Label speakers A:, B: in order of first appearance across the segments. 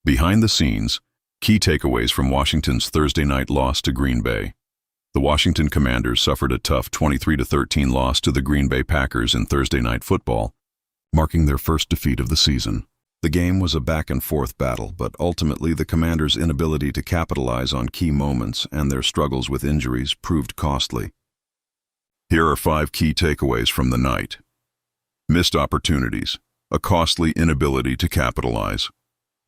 A: Behind the scenes, key takeaways from Washington's Thursday night loss to Green Bay. The Washington Commanders suffered a tough 23-13 loss to the Green Bay Packers in Thursday Night Football, marking their first defeat of the season. The game was a back-and-forth battle, but ultimately the Commanders' inability to capitalize on key moments and their struggles with injuries proved costly. Here are 5 key takeaways from the night. Missed opportunities, a costly inability to capitalize.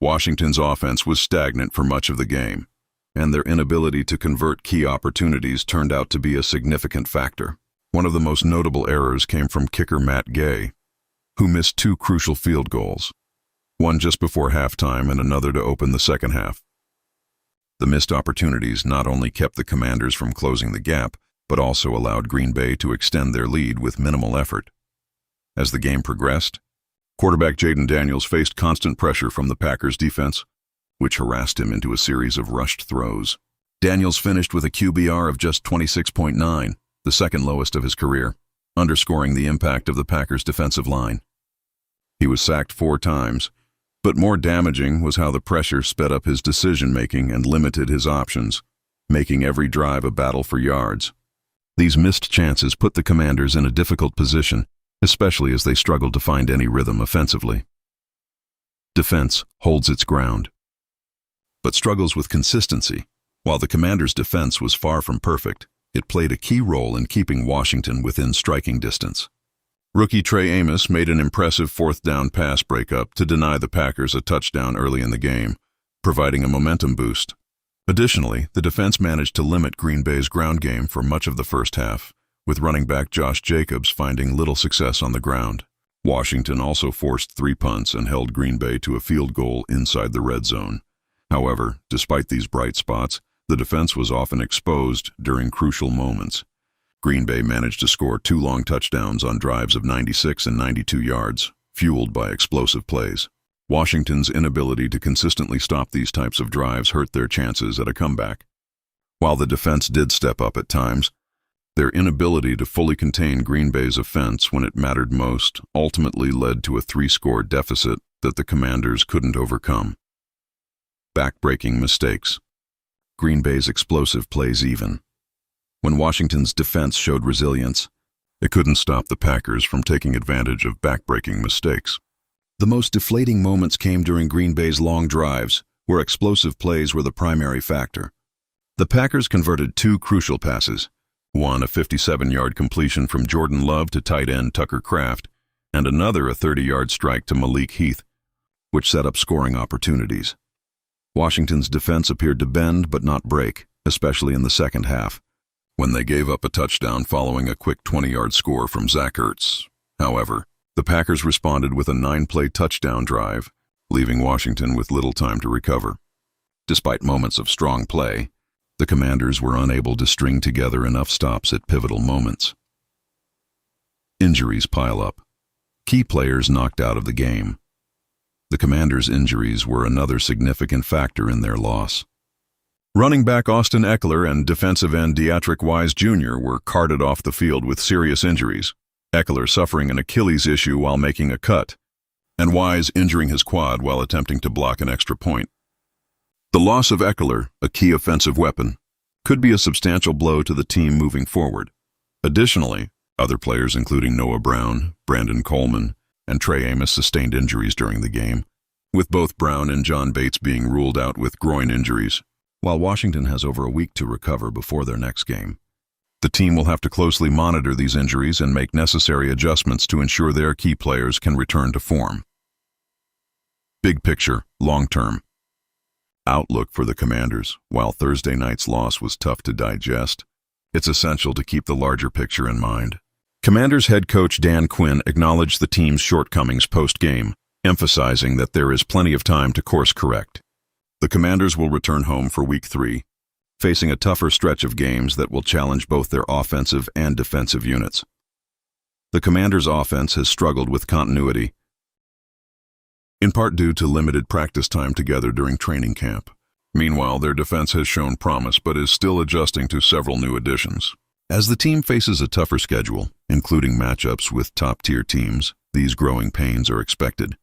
A: Washington's offense was stagnant for much of the game, and their inability to convert key opportunities turned out to be a significant factor. One of the most notable errors came from kicker Matt Gay, who missed 2 crucial field goals, one just before halftime and another to open the second half. The missed opportunities not only kept the Commanders from closing the gap, but also allowed Green Bay to extend their lead with minimal effort. As the game progressed, quarterback Jayden Daniels faced constant pressure from the Packers' defense, which harassed him into a series of rushed throws. Daniels finished with a QBR of just 26.9, the second lowest of his career, underscoring the impact of the Packers' defensive line. He was sacked 4 times, but more damaging was how the pressure sped up his decision-making and limited his options, making every drive a battle for yards. These missed chances put the Commanders in a difficult position, especially as they struggled to find any rhythm offensively. Defense holds its ground, but struggles with consistency. While the Commanders' defense was far from perfect, it played a key role in keeping Washington within striking distance. Rookie Trey Amos made an impressive 4th down pass breakup to deny the Packers a touchdown early in the game, providing a momentum boost. Additionally, the defense managed to limit Green Bay's ground game for much of the first half, with running back Josh Jacobs finding little success on the ground. Washington also forced 3 punts and held Green Bay to a field goal inside the red zone. However, despite these bright spots, the defense was often exposed during crucial moments. Green Bay managed to score 2 long touchdowns on drives of 96 and 92 yards, fueled by explosive plays. Washington's inability to consistently stop these types of drives hurt their chances at a comeback. While the defense did step up at times, their inability to fully contain Green Bay's offense when it mattered most ultimately led to a 3-score deficit that the Commanders couldn't overcome. Backbreaking mistakes. Green Bay's explosive plays even. When Washington's defense showed resilience, it couldn't stop the Packers from taking advantage of backbreaking mistakes. The most deflating moments came during Green Bay's long drives, where explosive plays were the primary factor. The Packers converted 2 crucial passes, one a 57-yard completion from Jordan Love to tight end Tucker Kraft, and another a 30-yard strike to Malik Heath, which set up scoring opportunities. Washington's defense appeared to bend but not break, especially in the second half, when they gave up a touchdown following a quick 20-yard score from Zach Ertz. However, the Packers responded with a 9-play touchdown drive, leaving Washington with little time to recover. Despite moments of strong play, the Commanders were unable to string together enough stops at pivotal moments. Injuries pile up. Key players knocked out of the game. The Commanders' injuries were another significant factor in their loss. Running back Austin Ekeler and defensive end Deatrick Wise Jr. were carted off the field with serious injuries, Ekeler suffering an Achilles issue while making a cut, and Wise injuring his quad while attempting to block an extra point. The loss of Ekeler, a key offensive weapon, could be a substantial blow to the team moving forward. Additionally, other players including Noah Brown, Brandon Coleman, and Trey Amos sustained injuries during the game, with both Brown and John Bates being ruled out with groin injuries. While Washington has over a week to recover before their next game, the team will have to closely monitor these injuries and make necessary adjustments to ensure their key players can return to form. Big picture, long-term. Outlook for the Commanders. While Thursday night's loss was tough to digest, it's essential to keep the larger picture in mind. Commanders head coach Dan Quinn acknowledged the team's shortcomings post-game, emphasizing that there is plenty of time to course-correct. The Commanders will return home for Week 3, facing a tougher stretch of games that will challenge both their offensive and defensive units. The Commanders' offense has struggled with continuity, in part due to limited practice time together during training camp. Meanwhile, their defense has shown promise but is still adjusting to several new additions. As the team faces a tougher schedule, including matchups with top-tier teams, these growing pains are expected.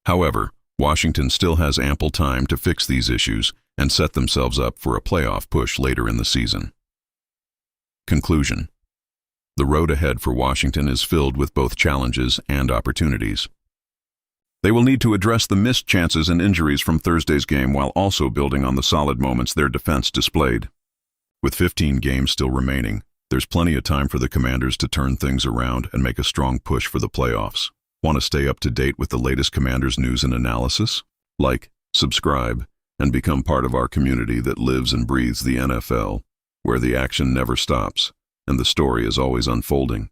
A: However, Washington still has ample time to fix these issues and set themselves up for a playoff push later in the season. Conclusion. The road ahead for Washington is filled with both challenges and opportunities. They will need to address the missed chances and injuries from Thursday's game while also building on the solid moments their defense displayed. With 15 games still remaining, there's plenty of time for the Commanders to turn things around and make a strong push for the playoffs. Want to stay up to date with the latest Commanders news and analysis? Like, subscribe, and become part of our community that lives and breathes the NFL, where the action never stops and the story is always unfolding.